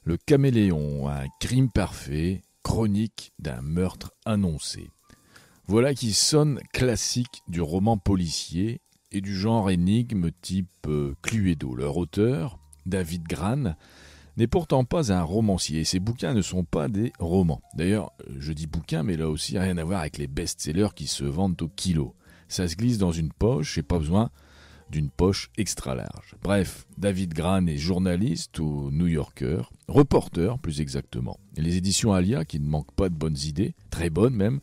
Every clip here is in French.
Le Caméléon, un crime parfait, chronique d'un meurtre annoncé. Voilà qui sonne classique du roman policier et du genre énigme type Cluedo. Leur auteur, David Grann, n'est pourtant pas un romancier et ses bouquins ne sont pas des romans. D'ailleurs, je dis bouquins, mais là aussi rien à voir avec les best-sellers qui se vendent au kilo. Ça se glisse dans une poche et pas besoin d'une poche extra large. Bref, David Grann est journaliste au New Yorker, reporter plus exactement. Et les éditions Alia, qui ne manquent pas de bonnes idées, très bonnes même,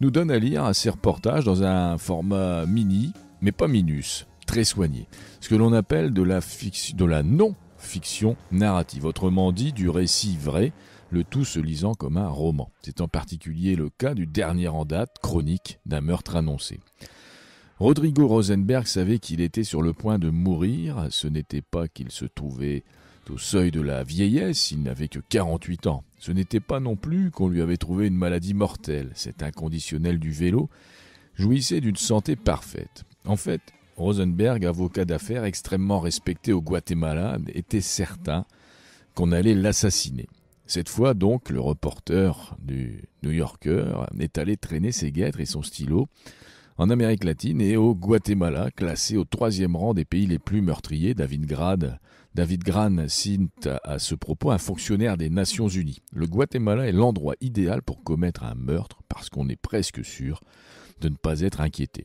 nous donnent à lire ces reportages dans un format mini, mais pas minus, très soigné. Ce que l'on appelle de la non-fiction narrative, autrement dit du récit vrai, le tout se lisant comme un roman. C'est en particulier le cas du dernier en date, chronique d'un meurtre annoncé. Rodrigo Rosenberg savait qu'il était sur le point de mourir. Ce n'était pas qu'il se trouvait au seuil de la vieillesse, il n'avait que 48 ans. Ce n'était pas non plus qu'on lui avait trouvé une maladie mortelle. Cet inconditionnel du vélo jouissait d'une santé parfaite. En fait, Rosenberg, avocat d'affaires extrêmement respecté au Guatemala, était certain qu'on allait l'assassiner. Cette fois donc, le reporter du New Yorker est allé traîner ses guêtres et son stylo en Amérique latine et au Guatemala, classé au 3e rang des pays les plus meurtriers. David Grann cite à ce propos un fonctionnaire des Nations Unies. Le Guatemala est l'endroit idéal pour commettre un meurtre parce qu'on est presque sûr de ne pas être inquiété.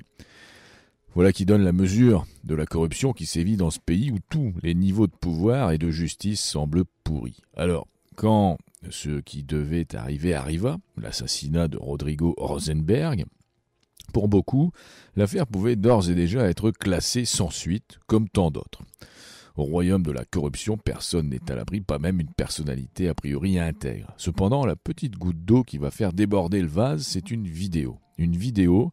Voilà qui donne la mesure de la corruption qui sévit dans ce pays où tous les niveaux de pouvoir et de justice semblent pourris. Alors, quand ce qui devait arriver arriva, l'assassinat de Rodrigo Rosenberg, pour beaucoup, l'affaire pouvait d'ores et déjà être classée sans suite, comme tant d'autres. Au royaume de la corruption, personne n'est à l'abri, pas même une personnalité a priori intègre. Cependant, la petite goutte d'eau qui va faire déborder le vase, c'est une vidéo. Une vidéo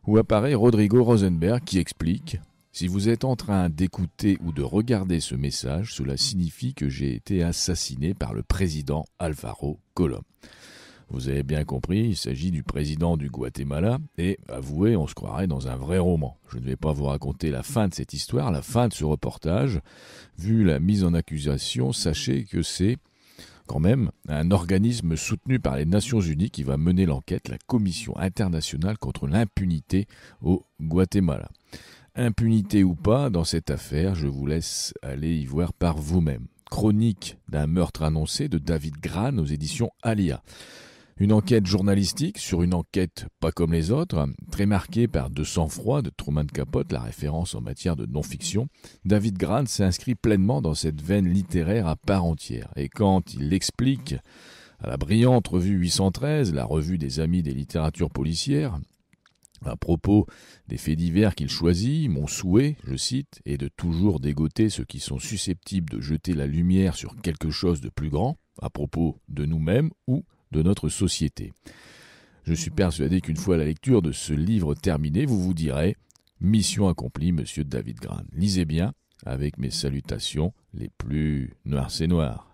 où apparaît Rodrigo Rosenberg qui explique « Si vous êtes en train d'écouter ou de regarder ce message, cela signifie que j'ai été assassiné par le président Alvaro Colom. » Vous avez bien compris, il s'agit du président du Guatemala, et avouez, on se croirait dans un vrai roman. Je ne vais pas vous raconter la fin de cette histoire, la fin de ce reportage. Vu la mise en accusation, sachez que c'est quand même un organisme soutenu par les Nations Unies qui va mener l'enquête, la Commission internationale contre l'impunité au Guatemala. Impunité ou pas, dans cette affaire, je vous laisse aller y voir par vous-même. Chronique d'un meurtre annoncé de David Grann aux éditions Alia. Une enquête journalistique sur une enquête pas comme les autres, très marquée par De sang-froid de Truman Capote, la référence en matière de non-fiction. David Grann s'inscrit pleinement dans cette veine littéraire à part entière. Et quand il l'explique à la brillante revue 813, la revue des amis des littératures policières, à propos des faits divers qu'il choisit, mon souhait, je cite, est de toujours dégoter ceux qui sont susceptibles de jeter la lumière sur quelque chose de plus grand, à propos de nous-mêmes ou de notre société. Je suis persuadé qu'une fois la lecture de ce livre terminée, vous vous direz « Mission accomplie, monsieur David Grann ». Lisez bien, avec mes salutations les plus noires, c'est noir.